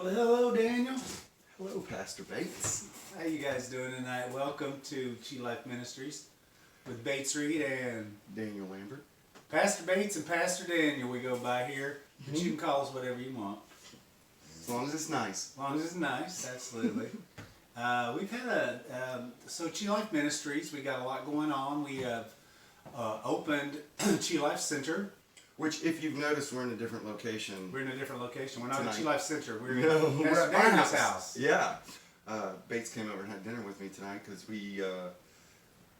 Well, hello, Daniel. Hello, Pastor Bates. How you guys doing tonight? Welcome to Chi Life Ministries with Bates Reed and Daniel Lambert. Pastor Bates and Pastor Daniel. We go by here, but you can call us whatever you want. As long as it's nice. As long as it's nice, absolutely. We've had so Chi Life Ministries. We got a lot going on. We have opened Chi Life Center. Which, if you've noticed, we're in a different location. We're in a different location. We're not Tonight. at Chi Life Center. We're No, in we're Pastor at my Daniel's house. house. Yeah. Bates came over and had dinner with me tonight because we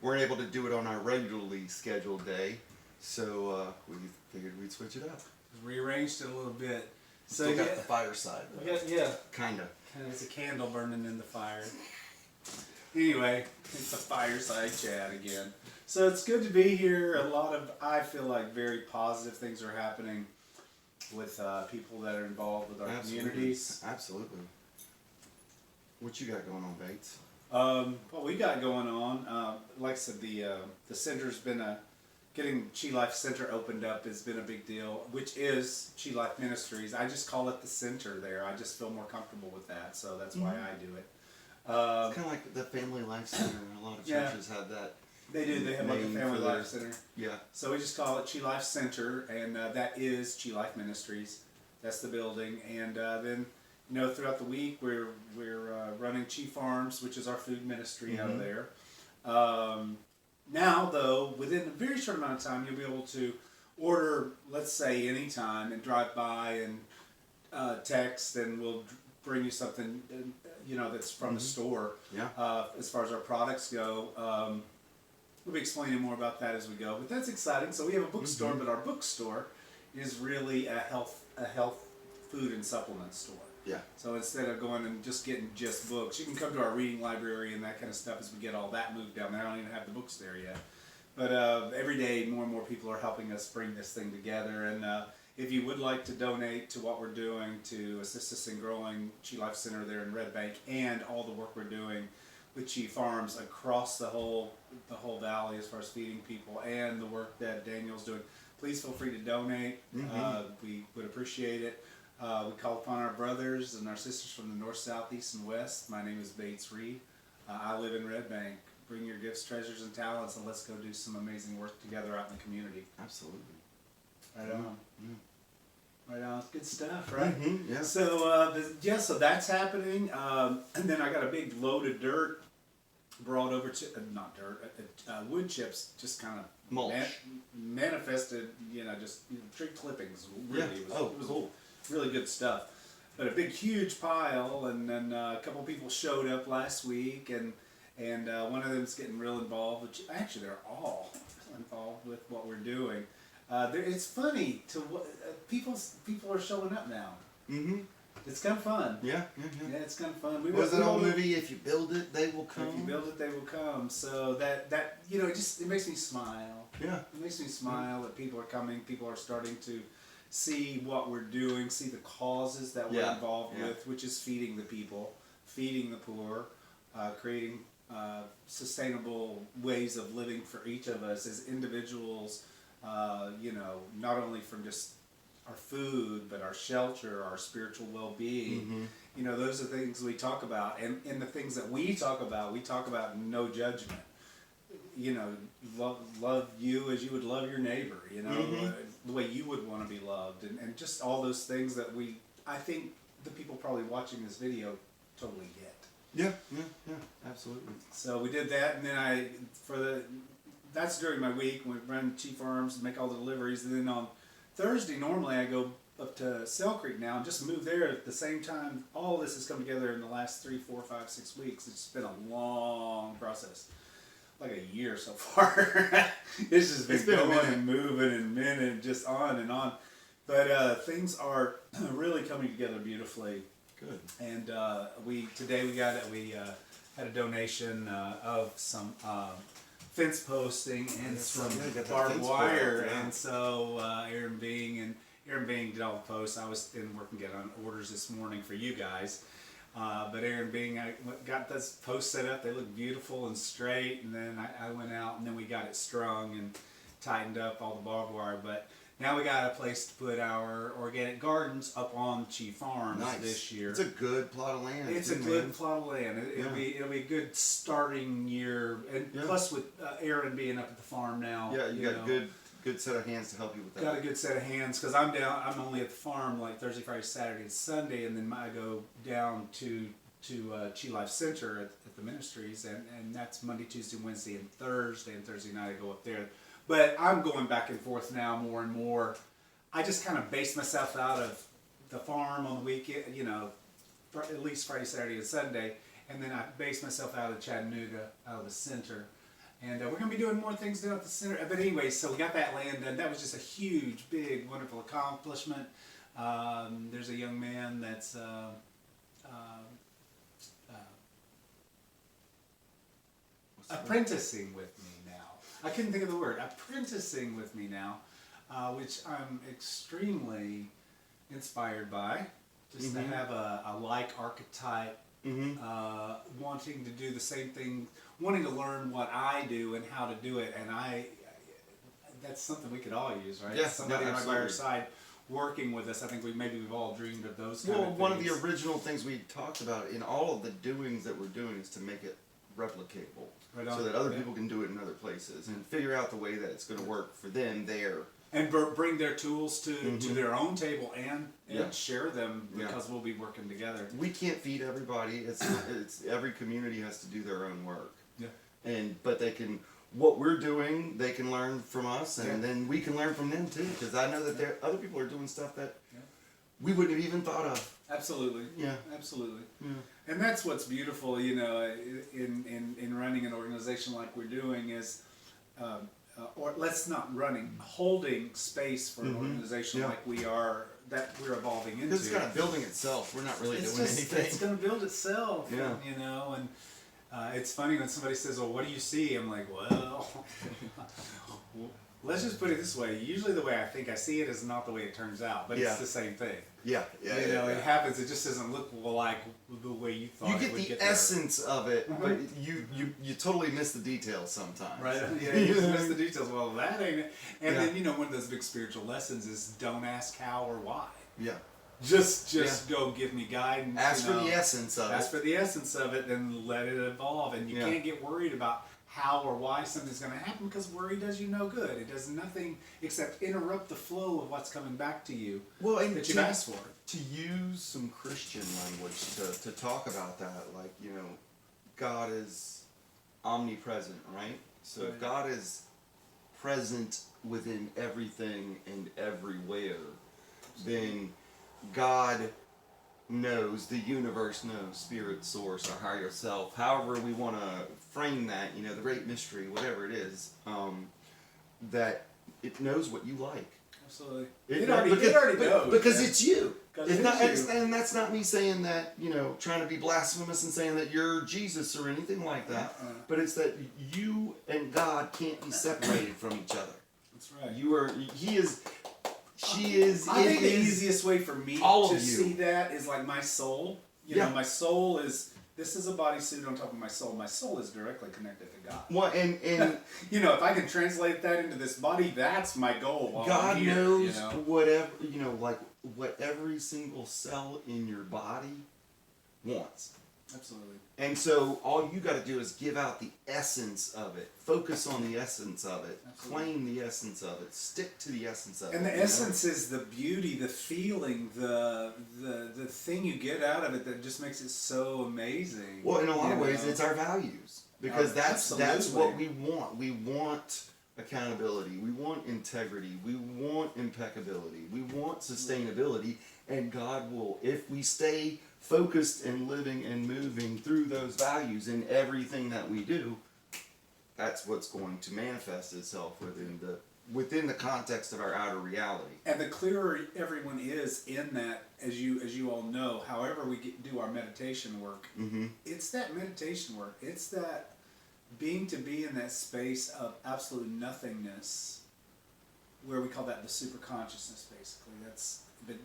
weren't able to do it on our regularly scheduled day. So we figured we'd switch it up. Rearranged it a little bit. So Still got the fireside. yeah. Kinda. And there's a candle burning in the fire. Anyway, it's a fireside chat again. So it's good to be here. A lot of, I feel like, very positive things are happening with people that are involved with our communities. Absolutely. What you got going on, Bates? What we got going on, like I said, the center's been getting Chi Life Center opened up has been a big deal, which is Chi Life Ministries. I just call it the center there. I just feel more comfortable with that, so that's why I do it. It's kind of like the Family Life Center. A lot of churches have that. They do. They have like a Family Life Center. Yeah. So we just call it Chi Life Center, and that is Chi Life Ministries. That's the building, and then throughout the week we're running Chi Farms, which is our food ministry out of there. Now, though, within a very short amount of time, you'll be able to order, let's say, anytime, and drive by and text, and we'll bring you something, that's from the store. Yeah. As far as our products go, we'll be explaining more about that as we go. But that's exciting. So we have a bookstore, but our bookstore is really a health food and supplement store. Yeah. So instead of going and just getting just books, you can come to our reading library and that kind of stuff as we get all that moved down there. I don't even have the books there yet. But every day, more and more people are helping us bring this thing together. And if you would like to donate to what we're doing to assist us in growing Chi Life Center there in Red Bank and all the work we're doing with Chi Farms across the whole valley as far as feeding people and the work that Daniel's doing, please feel free to donate. We would appreciate it. We call upon our brothers and our sisters from the north, south, east, and west. My name is Bates Reed. I live in Red Bank. Bring your gifts, treasures, and talents, and let's go do some amazing work together out in the community. Absolutely. Right on. Right on. Good stuff, right? Yeah. So, so that's happening. And then I got a big load of dirt brought over to, not dirt, wood chips, just kind of mulch. Manifested, tree clippings. Really, it was cool. Really good stuff. But a big, huge pile, and then a couple people showed up last week, and one of them's getting real involved. Which actually, they're all involved with what we're doing. It's funny people are showing up now. It's kind of fun. Yeah, it's kind of fun. Was that old movie? If you build it, they will come. If you build it, they will come. So that it makes me smile. Yeah, it makes me smile that people are coming. People are starting to see what we're doing, see the causes that we're involved with, which is feeding the people, feeding the poor, creating sustainable ways of living for each of us as individuals. Not only from just our food, but our shelter, our spiritual well-being. Those are things we talk about. And the things that we talk about no judgment. Love you as you would love your neighbor, the way you would want to be loved. And just all those things that I think the people probably watching this video totally get. Yeah, absolutely. So we did that, and then that's during my week. We run Chi Farms, make all the deliveries, and then on Thursday, normally I go up to Sell Creek now and just move there at the same time. All this has come together in the last 3, 4, 5, 6 weeks. It's been a long process, like a year so far. It's just been going and moving and minute, just on and on. But things are really coming together beautifully. Good. And we had a donation of some fence posting and some barbed wire, and so Aaron Bing did all the posts. I was in working get on orders this morning for you guys, but Aaron Bing, I got this post set up. They look beautiful and straight, and then I went out and then we got it strung and tightened up all the barbed wire. But now we got a place to put our organic gardens up on Chief Farms Nice. this year. It's a good plot of land. It's too, a good man. plot of land. It'll be a good starting year, and Yeah. plus with Aaron being up at the farm now. Yeah, you got know, good set of hands to help you with that. got a good set of hands because I'm only at the farm like Thursday, Friday, Saturday, and Sunday, and then I go down to Chi Life Center at the ministries, and that's Monday, Tuesday, Wednesday, and Thursday. And Thursday night I go up there. But I'm going back and forth now more and more. I just kind of base myself out of the farm on the weekend, at least Friday, Saturday, and Sunday, and then I base myself out of Chattanooga, out of the center. And we're going to be doing more things down at the center. But anyway, so we got that land done. That was just a huge, big, wonderful accomplishment. There's a young man that's apprenticing with me now. I couldn't think of the word. Apprenticing with me now, which I'm extremely inspired by. Just to have a like archetype, wanting to do the same thing, wanting to learn what I do and how to do it, and that's something we could all use, right? Yeah, Somebody no, right by our absolutely. side working with us. I think we've all dreamed of those kind of things. One of the original things we talked about in all of the doings that we're doing is to make it replicatable, Right on. so that other Yeah. people can do it in other places and figure out the way that it's going to work for them there. And bring their tools to their own table and Yeah. share them Yeah. because we'll be working together. We can't feed everybody. It's every community has to do their own work. Yeah. But they can, what we're doing, they can learn from us, and Yeah. then we can learn from them too. Because I know that other people are doing stuff that Yeah. we wouldn't have even thought of. Absolutely. Yeah. Absolutely. Yeah. And that's what's beautiful, in running an organization like we're doing is, or let's not running, holding space for an organization Yeah. like we are, that we're evolving into. Because it's kind of building itself. We're not really doing anything. It's going to build itself. Yeah. And it's funny when somebody says, well, what do you see? I'm like, well, let's just put it this way. Usually the way I think I see it is not the way it turns out, but Yeah. it's the same thing. Yeah. It happens. It just doesn't look like the way you thought You it get would the get there. essence of it, but you totally miss the details sometimes. Right? Yeah, you just miss the details. Well, that ain't it. And Yeah. then, one of those big spiritual lessons is don't ask how or why. Yeah. Just go give me guidance. Ask for the essence of Ask it. for the essence of it and let it evolve. And you Yeah. can't get worried about how or why something's going to happen because worry does you no good. It does nothing except interrupt the flow of what's coming back to you Well, and that you've asked for. to use some Christian language to talk about that, like, God is omnipresent, right? So if Right. God is present within everything and everywhere, then God knows, the universe knows, spirit, source, our higher self, however we want to frame that, the great mystery, whatever it is, that it knows what you like. Absolutely. It already knows. Because man. it's you. 'Cause It's it not, is you. and that's not me saying that, trying to be blasphemous and saying that you're Jesus or anything like that. But it's that you and God can't be separated from each other. That's right. He is, she is, I it think the is. easiest way for me all to of you. see that is like my soul. My soul is, this is a bodysuit on top of my soul. My soul is directly connected to God. Well, and If I can translate that into this body, that's my goal. While God I'm here, knows whatever, like what every single cell in your body wants. Absolutely. And so all you got to do is give out the essence of it. Focus on the essence of it. Absolutely. Claim the essence of it. Stick to the essence of it. And the essence is the beauty, the feeling, the thing you get out of it that just makes it so amazing. Well, in a lot of ways, it's our values. Because that's absolutely. what we want. We want accountability. We want integrity. We want impeccability. We want sustainability. And God will, if we stay focused and living and moving through those values in everything that we do, that's what's going to manifest itself within the context of our outer reality. And the clearer everyone is in that, as you all know, however we do our meditation work, it's that meditation work. It's that be in that space of absolute nothingness, where we call that the super consciousness, basically.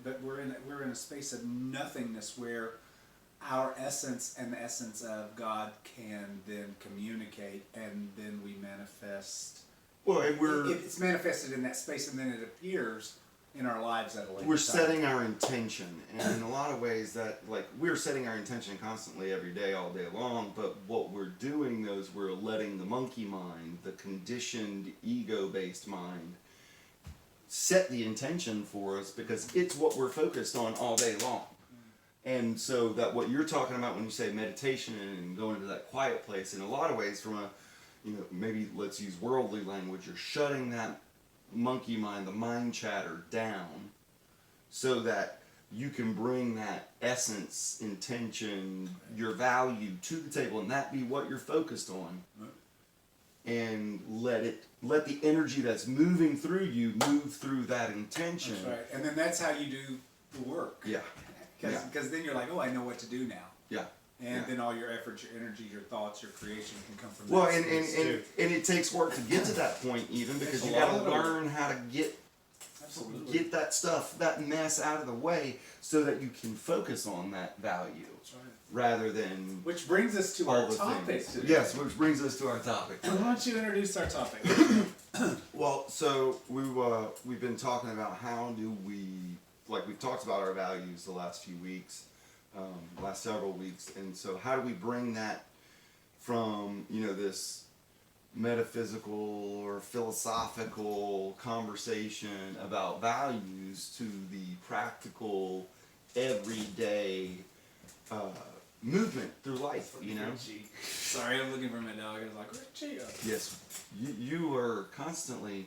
But we're in a space of nothingness where our essence and the essence of God can then communicate, and then we manifest Well, and it's manifested in that space, and then it appears in our lives at a later we're time. setting our intention, and in a lot of ways that, like, we're setting our intention constantly every day, all day long, but what we're doing though is we're letting the monkey mind, the conditioned ego-based mind, set the intention for us because it's what we're focused on all day long. And so that what you're talking about when you say meditation and going into that quiet place, in a lot of ways, from a, maybe let's use worldly language, you're shutting that monkey mind, the mind chatter, down so that you can bring that essence, intention, your value to the table, and that be what you're focused on. And let the energy that's moving through you move through that intention. That's right. And then that's how you do the work. Yeah. Because then you're like, oh, I know what to do now. Yeah. And then all your efforts, your energy, your thoughts, your creation can come from Well, that and space too. it takes work to get to that point, even, because you got to learn how to get that stuff, that mess out of the way, so that you can focus on that value. That's right. Rather than Which brings us to our topic today. Yes, which brings us to our topic. Why don't you introduce our topic? Well, so we've been talking about how do we, like, we've talked about our values the last few weeks, last several weeks, and so how do we bring that from, this metaphysical or philosophical conversation about values to the practical, everyday movement through life, Richie. Sorry, I'm looking for my dog. I was like, Richie. Yes, you are constantly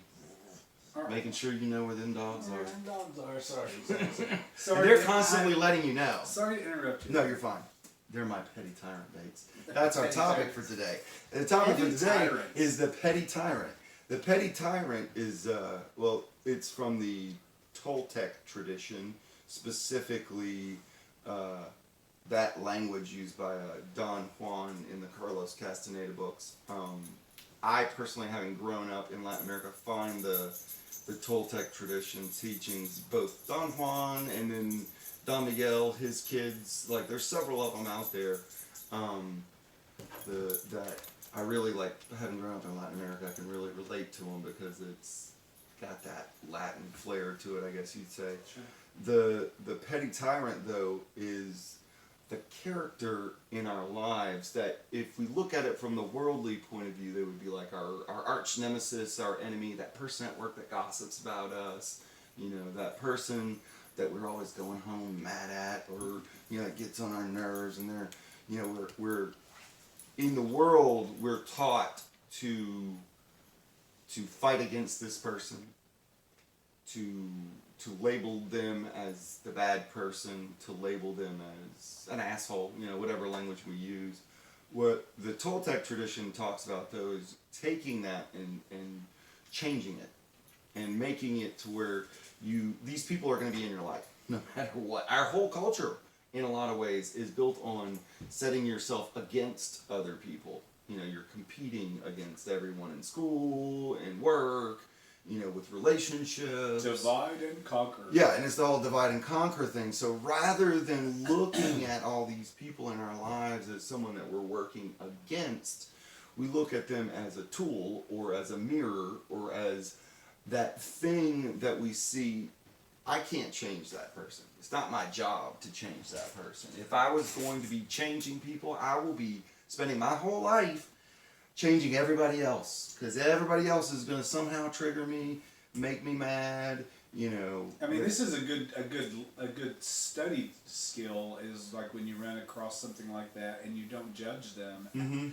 making sure you know where them dogs are. Dogs are, sorry. And they're constantly letting you know. Sorry to interrupt you. No, you're fine. They're my petty tyrant baits. That's our Petty topic tyrants. for today. And the topic for Petty today tyrants. is the petty tyrant. The petty tyrant is, it's from the Toltec tradition, specifically that language used by Don Juan in the Carlos Castaneda books. I personally, having grown up in Latin America, find the Toltec tradition teachings, both Don Juan and then Don Miguel, his kids, like there's several of them out there that I really like. Having grown up in Latin America, I can really relate to them because it's got that Latin flair to it, I guess you'd say. Sure. The petty tyrant, though, is the character in our lives that, if we look at it from the worldly point of view, they would be like our arch nemesis, our enemy, that person at work that gossips about us, that person that we're always going home mad at, or that gets on our nerves, and we're in the world, we're taught to fight against this person, to label them as the bad person, to label them as an asshole, whatever language we use. What the Toltec tradition talks about, though, is taking that and changing it and making it to where these people are going to be in your life no matter what. Our whole culture, in a lot of ways, is built on setting yourself against other people. You're competing against everyone in school and work, with relationships. Divide and conquer. Yeah, and it's the whole divide and conquer thing. So rather than looking at all these people in our lives as someone that we're working against, we look at them as a tool or as a mirror or as that thing that we see. I can't change that person. It's not my job to change that person. If I was going to be changing people, I will be spending my whole life changing everybody else, because everybody else is going to somehow trigger me, make me mad. I mean, this is a good study skill, is like when you run across something like that and you don't judge them. Mm-hmm.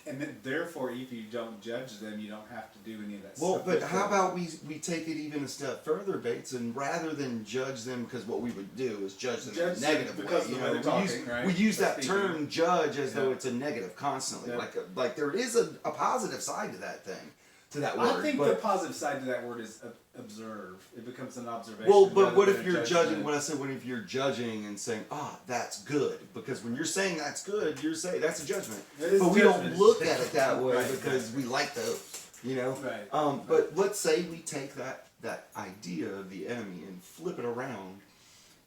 And then, therefore, if you don't judge them, you don't have to do any of that Well, stuff. but how about we take it even a step further, Bates, and rather than judge them, because what we would do is judge them in a negative because way. of the way they're talking, right? We use that Speaking. term judge as though it's a negative constantly. Yeah. Like there is a positive side to that thing, to that word. I think the positive side to that word is observe. It becomes an observation. Well, but rather what than if a you're judgment. judging? What I said, what if you're judging and saying, that's good? Because when you're saying that's good, you're saying that's a judgment. But we don't look at it that way Right, because we like those, Right. But let's say we take that idea of the enemy and flip it around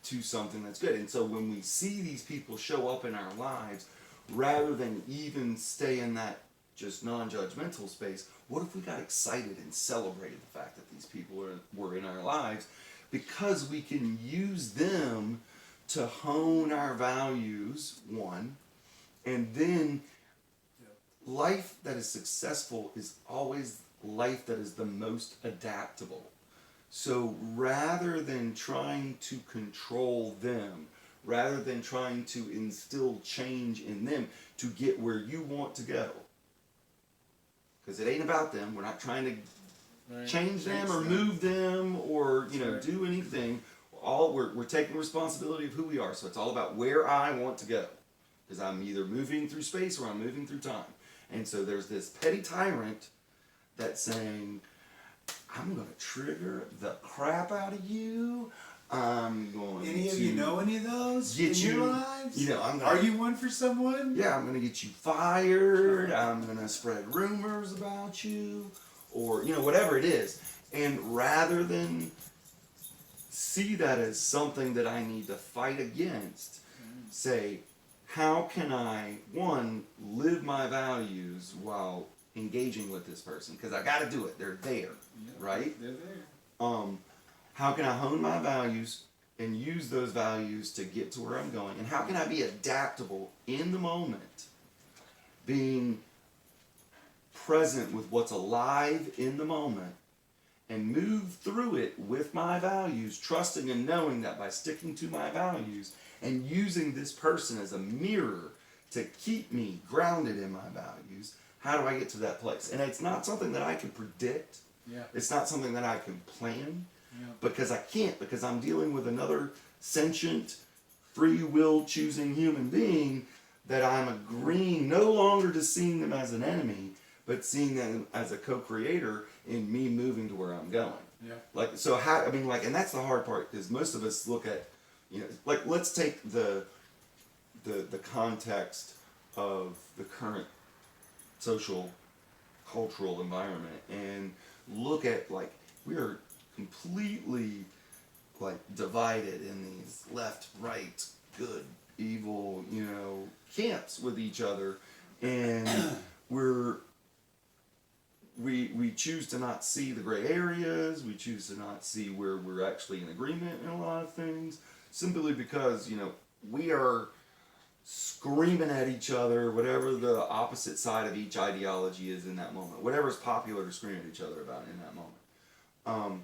to something that's good. And so when we see these people show up in our lives, rather than even stay in that just non-judgmental space, what if we got excited and celebrated the fact that these people were in our lives, because we can use them to hone our values, one, and then life that is successful is always life that is the most adaptable. So rather than trying to control them, rather than trying to instill change in them to get where you want to go, because it ain't about them, we're not trying to change them or move them or do anything. We're taking responsibility of who we are. So it's all about where I want to go, because I'm either moving through space or I'm moving through time. And so there's this petty tyrant that's saying, I'm going to trigger the crap out of you. I'm going to... Any of you know any of those in your lives? Are you one for someone? Yeah, I'm going to get you fired. I'm going to spread rumors about you. Or, whatever it is. And rather than see that as something that I need to fight against, say, how can I, one, live my values while engaging with this person? Because I got to do it. They're there, right? They're there. How can I hone my values and use those values to get to where I'm going? And how can I be adaptable in the moment, being present with what's alive in the moment, and move through it with my values, trusting and knowing that by sticking to my values and using this person as a mirror to keep me grounded in my values, how do I get to that place? And it's not something that I can predict. Yeah. It's not something that I can plan. Yeah. Because I can't, because I'm dealing with another sentient, free will choosing human being that I'm agreeing no longer to seeing them as an enemy, but seeing them as a co-creator in me moving to where I'm going. Yeah. And that's the hard part, because most of us look at, let's take the context of the current social, cultural environment and look at, we are completely divided in these left, right, good, evil, camps with each other, and we choose to not see the gray areas. We choose to not see where we're actually in agreement in a lot of things, simply because we are screaming at each other, whatever the opposite side of each ideology is in that moment, whatever's popular to scream at each other about in that moment.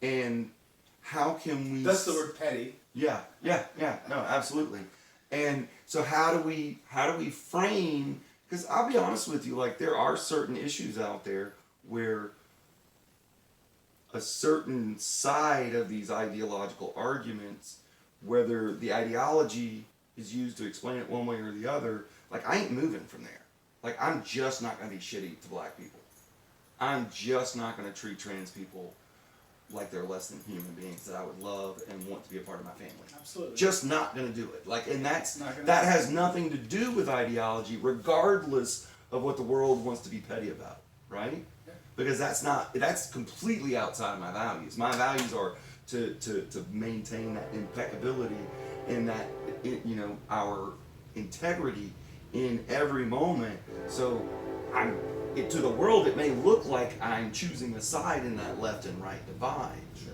And how can we... That's the word petty. Yeah, no, absolutely. And so how do we frame... Because I'll be honest with you, there are certain issues out there where a certain side of these ideological arguments, whether the ideology is used to explain it one way or the other, I ain't moving from there. I'm just not going to be shitty to black people. I'm just not going to treat trans people like they're less than human beings that I would love and want to be a part of my family. Absolutely. Just not going to do it. And that has nothing to do with ideology, regardless of what the world wants to be petty about, right? Yeah. Because that's completely outside of my values. My values are to maintain that impeccability and that our integrity in every moment. So to the world, it may look like I'm choosing a side in that left and right divide. Sure.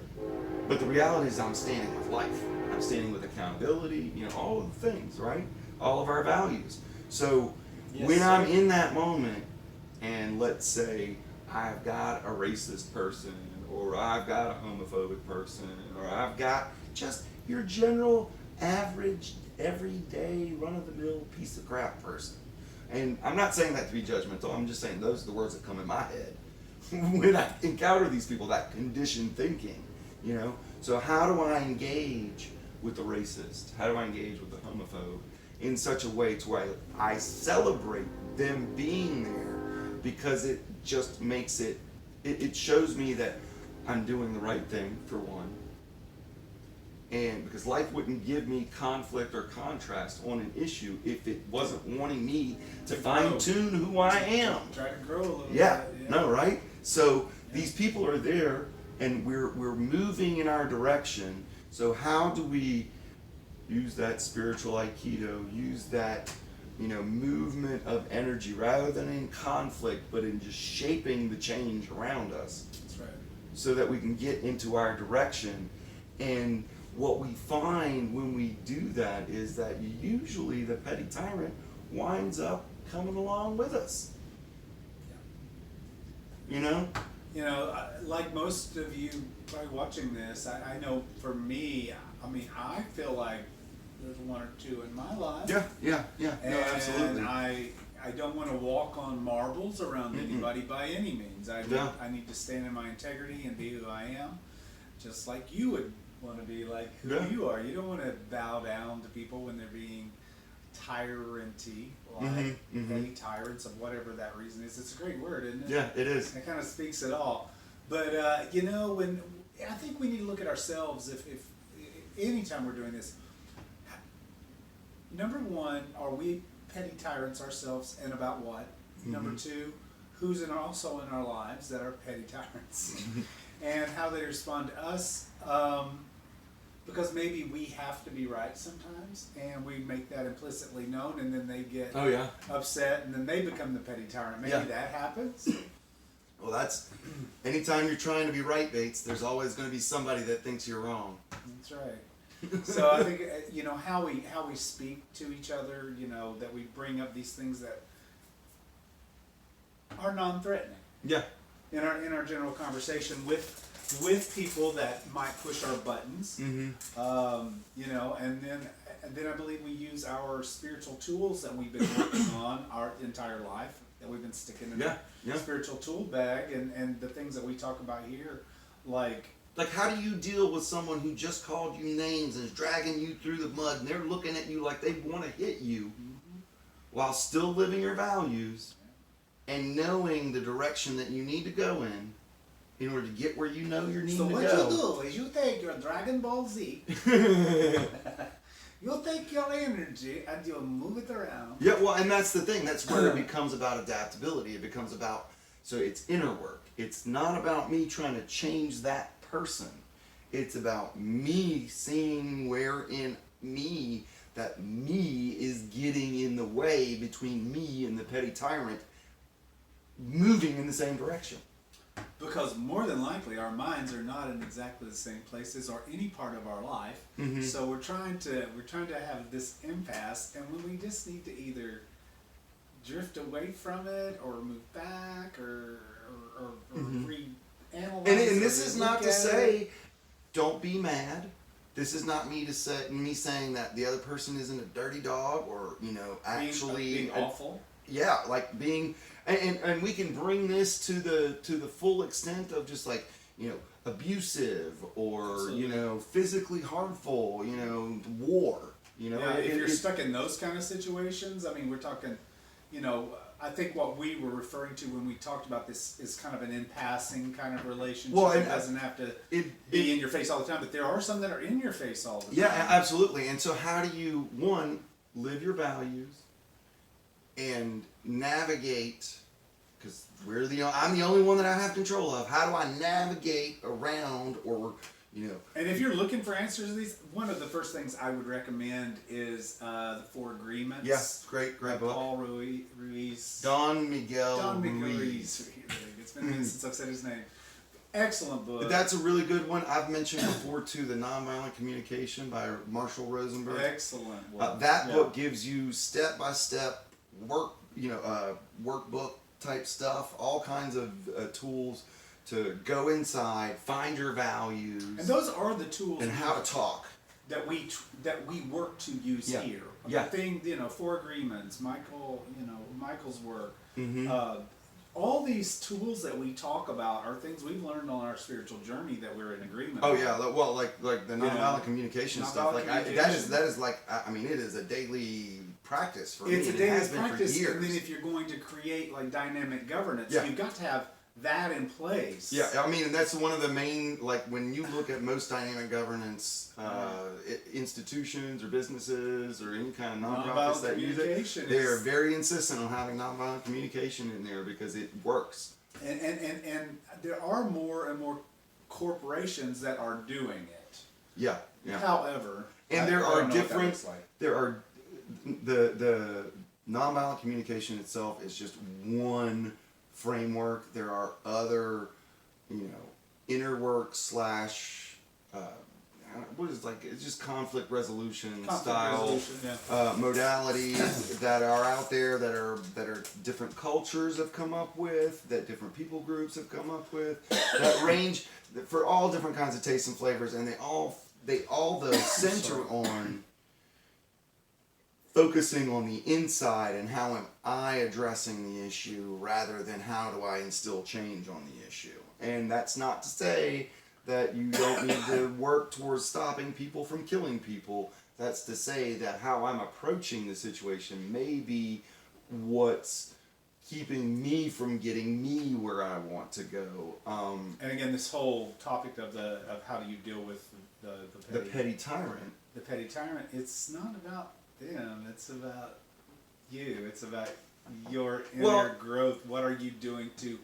But the reality is I'm standing with life. I'm standing with accountability, all of the things, right? All of our values. So when I'm in that moment, and let's say I've got a racist person, or I've got a homophobic person, or I've got just your general, average, everyday, run-of-the-mill piece of crap person. And I'm not saying that to be judgmental. I'm just saying those are the words that come in my head when I encounter these people, that conditioned thinking, So how do I engage with the racist? How do I engage with the homophobe in such a way to where I celebrate them being there, because it just makes it shows me that I'm doing the right thing, for one. And because life wouldn't give me conflict or contrast on an issue if it wasn't wanting me to fine-tune who I am. Try to grow a little bit. Yeah, no, right? So these people are there, and we're moving in our direction. So how do we use that spiritual Aikido, use that movement of energy rather than in conflict, but in just shaping the change around us. That's right. So that we can get into our direction. And what we find when we do that is that usually the petty tyrant winds up coming along with us. Yeah. Like most of you probably watching this, I know for me, I feel like there's one or two in my life. Yeah. No, absolutely. And I don't want to walk on marbles around anybody by any means. I need to stand in my integrity and be who I am, just like you would want to be like who you are. You don't want to bow down to people when they're being tyranty, like petty tyrants of whatever that reason is. It's a great word, isn't it? Yeah, it is. It kind of speaks it all. But when I think we need to look at ourselves if anytime we're doing this. Number one, are we petty tyrants ourselves, and about what? Number two, who's also in our lives that are petty tyrants, and how they respond to us. Because maybe we have to be right sometimes, and we make that implicitly known, and then they get upset, and then they become the petty tyrant. Maybe that happens. Well, that's anytime you're trying to be right, Bates. There's always going to be somebody that thinks you're wrong. That's right. So I think how we speak to each other, that we bring up these things that are non-threatening. Yeah. In our general conversation with people that might push our buttons, and then I believe we use our spiritual tools that we've been working on our entire life, that we've been sticking in the spiritual tool bag, and the things that we talk about here, like how do you deal with someone who just called you names and is dragging you through the mud, and they're looking at you like they want to hit you, while still living your values and knowing the direction that you need to go in order to get where you know you need to go. So what you do is you take your Dragon Ball Z, you'll take your energy and you'll move it around. Yeah, well, and that's the thing. That's where it becomes about adaptability. It becomes about, so it's inner work. It's not about me trying to change that person. It's about me seeing where in me that me is getting in the way between me and the petty tyrant moving in the same direction. Because more than likely our minds are not in exactly the same places or any part of our life. So we're trying to have this impasse, and when we just need to either drift away from it or move back or reanalyze. And this is not to say don't be mad. This is not me saying that the other person isn't a dirty dog or actually being awful. Yeah, like being. And we can bring this to the full extent of just like, abusive or, Absolutely. Physically harmful, war, if you're stuck in those kind of situations, we're talking, I think what we were referring to when we talked about this is kind of an in-passing kind of relationship. Well, it doesn't have to be in your face all the time, but there are some that are in your face all the time. Yeah, absolutely. And so how do you, one, live your values and navigate, because I'm the only one that I have control of. How do I navigate around And if you're looking for answers to these, one of the first things I would recommend is the Four Agreements. Yes, great book. Paul Ruiz. Don Miguel Ruiz. It's been a minute since I've said his name. Excellent book. That's a really good one. I've mentioned before too, The Nonviolent Communication by Marshall Rosenberg. Excellent book. That book gives you step-by-step workbook type stuff, all kinds of tools to go inside, find your values, and those are the tools and how to talk that we work to use here. Four Agreements, Michael's work. All these tools that we talk about are things we've learned on our spiritual journey that we're in agreement with. Well, like the nonviolent communication stuff. That is like, it is a daily practice for me. It's a daily has been practice, for years. and then if you're going to create like dynamic governance, you've got to have that in place. Yeah, and that's one of the main, like when you look at most dynamic governance institutions or businesses or any kind of nonprofits that use it, they are very insistent on having nonviolent communication in there because it works. And there are more and more corporations that are doing it. Yeah. However, and there are different. There are the nonviolent communication itself is just one framework. There are other, inner work slash, what is like, it's just conflict resolution style modalities that are out there that are different cultures have come up with, that different people groups have come up with, that range for all different kinds of tastes and flavors, and they all though center on focusing on the inside and how am I addressing the issue rather than how do I instill change on the issue. And that's not to say that you don't need to work towards stopping people from killing people. That's to say that how I'm approaching the situation may be what's keeping me from getting me where I want to go. And again, this whole topic of how do you deal with the petty tyrant. The petty tyrant. It's not about them. It's about you. It's about your inner growth. What are you doing to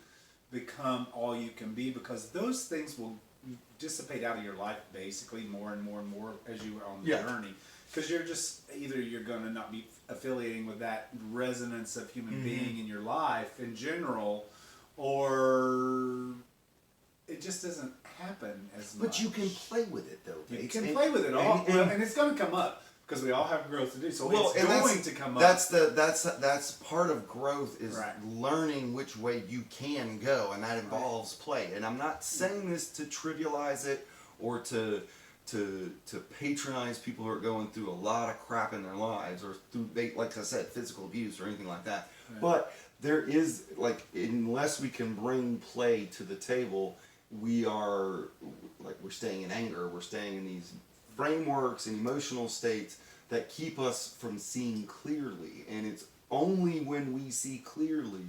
become all you can be? Because those things will dissipate out of your life basically more and more and more as you are on the journey. Because you're just either you're going to not be affiliating with that resonance of human being in your life in general, or it just doesn't happen as much. But you can play with it though. You can play with it all, and it's going to come up because we all have growth to do. So it's going to come up. That's part of growth is learning which way you can go, and that involves play. And I'm not saying this to trivialize it or to patronize people who are going through a lot of crap in their lives or through, like I said, physical abuse or anything like that. Right. But there is, unless we can bring play to the table, we're staying in anger, we're staying in these frameworks and emotional states that keep us from seeing clearly. And it's only when we see clearly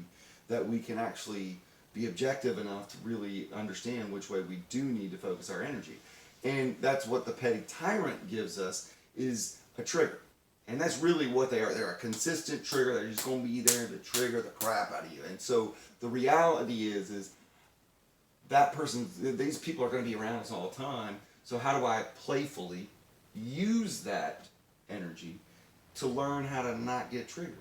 that we can actually be objective enough to really understand which way we do need to focus our energy. And that's what the petty tyrant gives us, is a trigger. And that's really what they are. They're a consistent trigger. They're just going to be there to trigger the crap out of you. And so the reality is that person, these people are going to be around us all the time. So how do I playfully use that energy to learn how to not get triggered?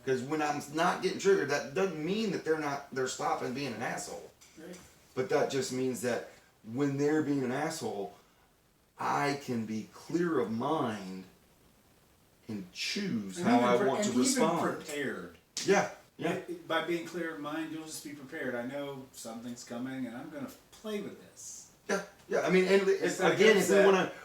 Because when I'm not getting triggered, that doesn't mean that they're stopping being an asshole. Right. But that just means that when they're being an asshole, I can be clear of mind and choose how I want to respond. Even prepared. Yeah. By being clear of mind, you'll just be prepared. I know something's coming, and I'm going to play with this. Yeah. I mean, and again, if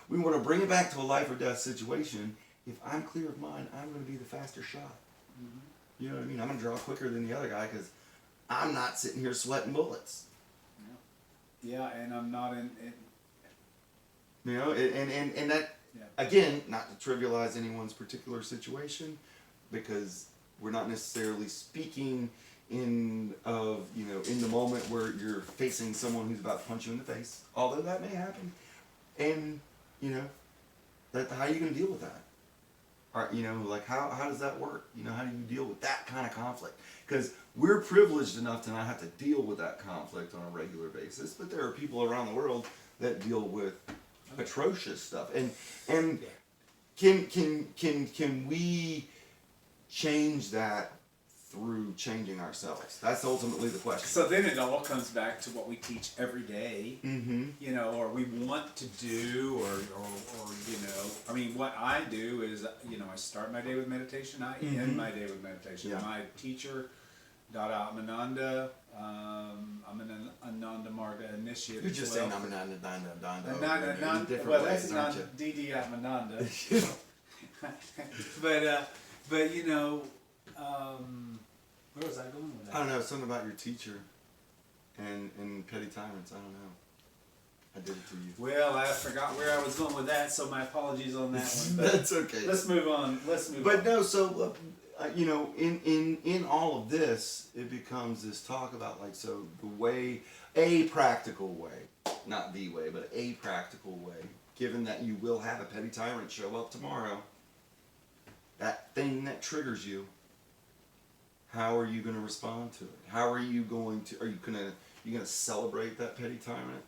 we want to bring it back to a life or death situation, if I'm clear of mind, I'm going to be the faster shot. Mm-hmm. You know what I mean? I'm going to draw quicker than the other guy because I'm not sitting here sweating bullets. Yeah, and I'm not in and that, again, not to trivialize anyone's particular situation, because we're not necessarily speaking in the moment where you're facing someone who's about to punch you in the face, although that may happen. And, how are you going to deal with that? How does that work? How do you deal with that kind of conflict? Because we're privileged enough to not have to deal with that conflict on a regular basis, but there are people around the world that deal with atrocious stuff. And can we change that through changing ourselves? That's ultimately the question. So then it all comes back to what we teach every day, or we want to do, or I mean, what I do is, I start my day with meditation, I end my day with meditation. Yeah. My teacher, Dada Amananda, I'm an Ananda Marga initiate. You're just saying Amananda, well, that's not Didi Amananda. But where was I going with that? I don't know, something about your teacher and petty tyrants, I don't know. I did it to you. Well, I forgot where I was going with that, so my apologies on that one. But that's okay. Let's move on. But no, so in all of this, it becomes this talk about a practical way, not the way, but a practical way, given that you will have a petty tyrant show up tomorrow, that thing that triggers you, how are you going to respond to it? How are you going to celebrate that petty tyrant?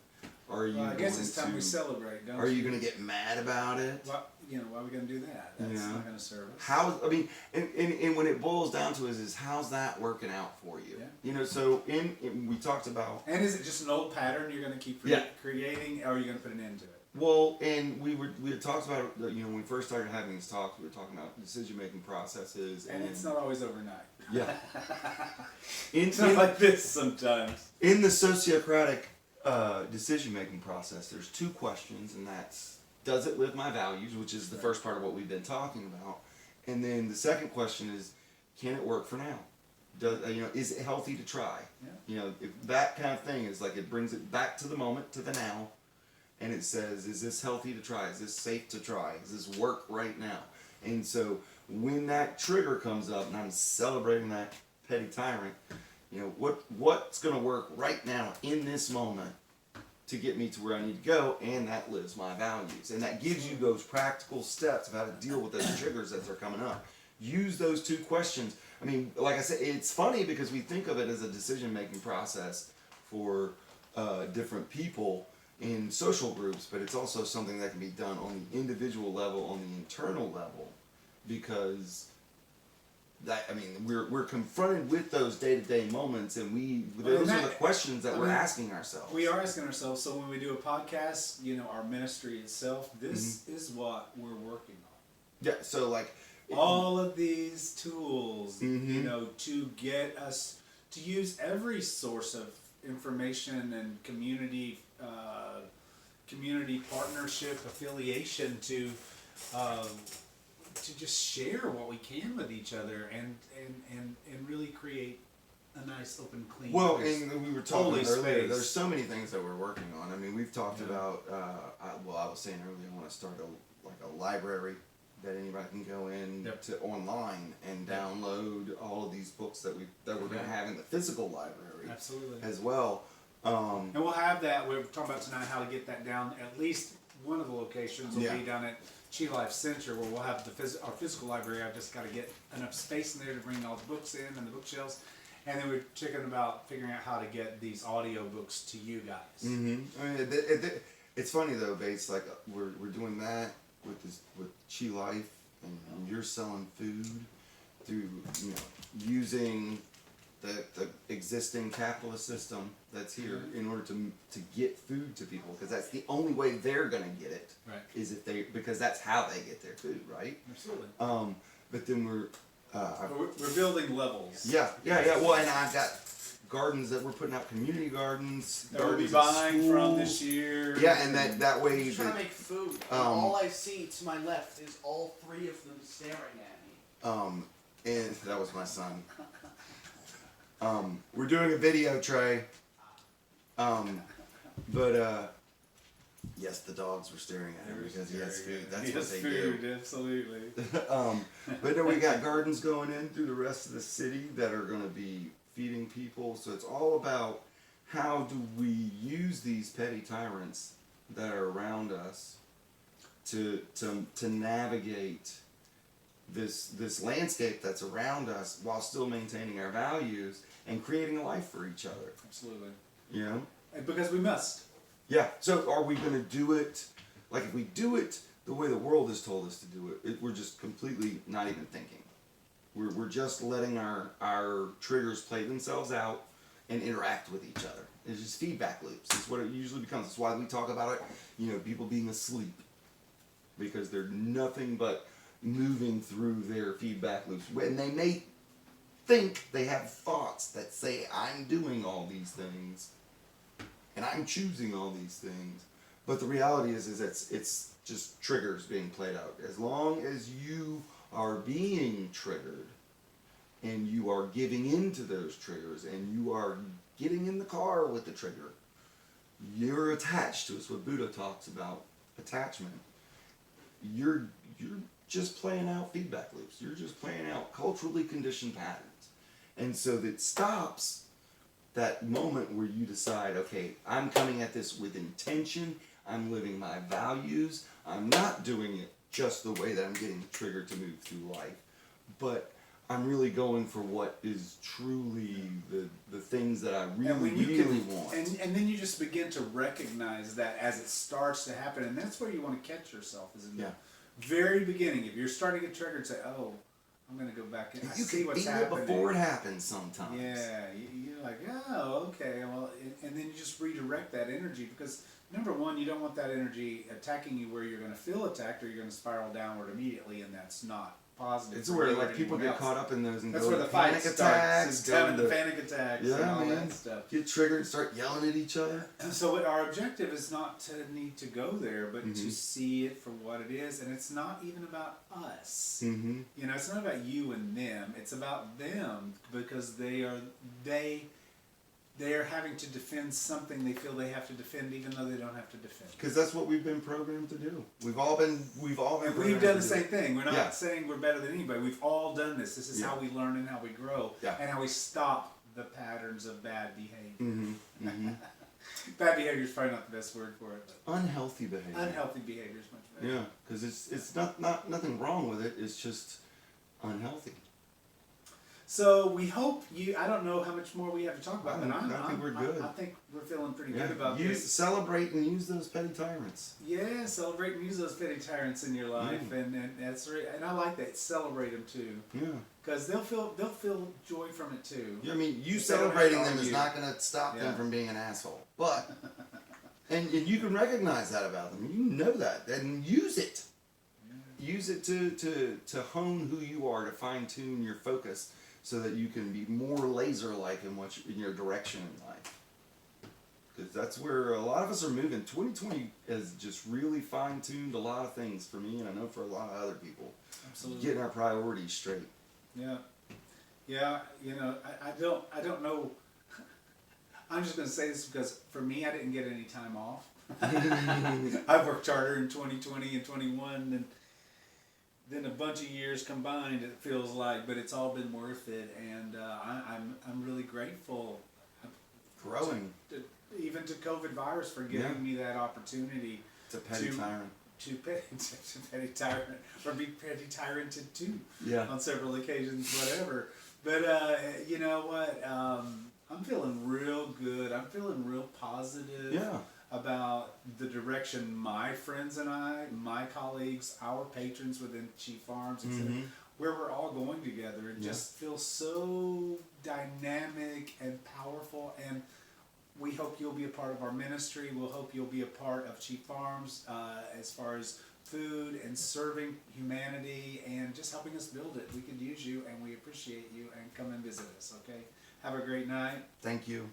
Are you? Well, I guess going it's time to, we celebrate, don't you? Are you going to get mad about it? Well, why are we going to do that? That's not going to serve us. I mean, and when it boils down to is how's that working out for you? Yeah. So we talked about. And is it just an old pattern you're going to keep creating, or are you going to put an end to it? Well, and we had talked about, when we first started having these talks, we were talking about decision-making processes. And it's not always overnight. Yeah. It's not like this sometimes. In the sociocratic decision-making process, there's two questions, and that's, does it live my values, which is the first part of what we've been talking about. And then the second question is, can it work for now? Is it healthy to try? Yeah. If that kind of thing is like, it brings it back to the moment, to the now. And it says, is this healthy to try? Is this safe to try? Does this work right now? And so when that trigger comes up, and I'm celebrating that petty tyrant, what's going to work right now in this moment to get me to where I need to go, and that lives my values. And that gives you those practical steps of how to deal with those triggers as they're coming up. Use those two questions. I mean, like I said, it's funny because we think of it as a decision-making process for different people in social groups, but it's also something that can be done on the individual level, on the internal level, because we're confronted with those day-to-day moments, and those are the questions that we're asking ourselves. We are asking ourselves. So when we do a podcast, our ministry itself, this is what we're working on. Yeah. So like all of these tools, to get us to use every source of information and community partnership, affiliation to just share what we can with each other and really create a nice, open, clean. Well, and we were talking earlier. Space. There's so many things that we're working on. I mean, we've talked about. I was saying earlier, I want to start a library that anybody can go in to online and download all of these books that we're going to have in the physical library. Absolutely. As well. And we'll have that. We're talking about tonight how to get that down. At least one of the locations will be down at Chi Life Center, where we'll have our physical library. I've just got to get enough space in there to bring all the books in and the bookshelves. And then we're checking about figuring out how to get these audio books to you guys. Mm-hmm. I mean, it's funny though, Bates. Like we're doing that with Chi Life, and you're selling food through using the existing capitalist system that's here in order to get food to people, because that's the only way they're gonna get it. Right. Is because that's how they get their food, right? Absolutely. But then we're building levels. Yeah. Well, and I've got gardens that we're putting out, community gardens. That we'll be buying from this year. Yeah, and that way. I'm trying to make food. And all I see to my left is all three of them staring at me. And that was my son. We're doing a video, Trey. Yes, the dogs were staring at him because he has food. That's what they do. Absolutely. But no, we got gardens going in through the rest of the city that are going to be feeding people. So it's all about how do we use these petty tyrants that are around us to navigate this landscape that's around us while still maintaining our values and creating a life for each other. Absolutely. And because we must. Yeah. So are we going to do it, like if we do it the way the world has told us to do it, we're just completely not even thinking. We're just letting our triggers play themselves out and interact with each other. It's just feedback loops. It's what it usually becomes. That's why we talk about it, people being asleep, because they're nothing but moving through their feedback loops. And they may think they have thoughts that say, I'm doing all these things and I'm choosing all these things. But the reality is it's just triggers being played out. As long as you are being triggered and you are giving into those triggers and you are getting in the car with the trigger, you're attached to it. It's what Buddha talks about, attachment. You're just playing out feedback loops. You're just playing out culturally conditioned patterns. And so that stops that moment where you decide, okay, I'm coming at this with intention. I'm living my values. I'm not doing it just the way that I'm getting triggered to move through life. But I'm really going for what is truly the things that I And really, when you really can, want. and then you just begin to recognize that as it starts to happen, and that's where you want to catch yourself, is in the very beginning. If you're starting to get triggered, say, "Oh, I'm going to go back in." I You see can what's feel happening it before it happens sometimes. Yeah, you're like, "Oh, okay." Well, and then you just redirect that energy, because number one, you don't want that energy attacking you where you're going to feel attacked, or you're going to spiral downward immediately, and that's not positive. It's for where you or like people anyone get else. caught up in those and That's go where to the fight panic starts. attacks, Is go having the to panic attacks yeah, and all man, that stuff. get triggered and start yelling at each other. So our objective is not to need to go there, but Mm-hmm. to see it for what it is, and it's not even about us. Mm-hmm. You know, it's not about you and them. It's about them, because they are having to defend something they feel they have to defend, even though they don't have to defend. Because that's what we've been programmed to do. We've all been And programmed we've done to the do same it. thing. We're not Yeah. saying we're better than anybody. We've all done this. This is Yeah. how we learn and how we grow, Yeah. and how we stop the patterns of bad behavior. Mm-hmm. Mm-hmm. Bad behavior is probably not the best word for it, but Unhealthy behavior. unhealthy behavior is much better. Yeah, because it's not nothing wrong with it. It's just unhealthy. So we hope you. I don't know how much more we have to talk about, but I think we're good. I think we're feeling pretty Yeah, good about this. celebrate and use those petty tyrants. Yeah, celebrate and use those petty tyrants in your life, and that's right. And I like that. Celebrate them too, Yeah. because they'll feel joy from it too. Yeah, I mean, you If they don't have celebrating to them is argue. not going to stop Yeah. them from being an asshole. But and you can recognize that about them. You know that, and use it. Use it to hone who you are, to fine tune your focus, so that you can be more laser like in your direction in life. Because that's where a lot of us are moving. 2020 has just really fine tuned a lot of things for me, and I know for a lot of other people. Absolutely. Getting our priorities straight. Yeah, yeah. You know, I don't know. I'm just gonna say this because for me, I didn't get any time off. I've worked harder in 2020 and 21 than a bunch of years combined. It feels like, but it's all been worth it, and I'm really grateful. Growing. Even to COVID virus for giving me that opportunity. It's a petty tyrant. To petty tyrant, or be petty tyranted too. Yeah. On several occasions, whatever. But you know what? I'm feeling real good. I'm feeling real positive. Yeah. About the direction my friends and I, my colleagues, our patrons within Chief Farms, etc., where we're all going together. It just feels so dynamic and powerful, and we hope you'll be a part of our ministry. We'll hope you'll be a part of Chief Farms as far as food and serving humanity and just helping us build it. We could use you, and we appreciate you, and come and visit us, okay? Have a great night. Thank you.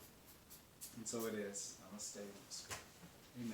And so it is. Namaste. Amen.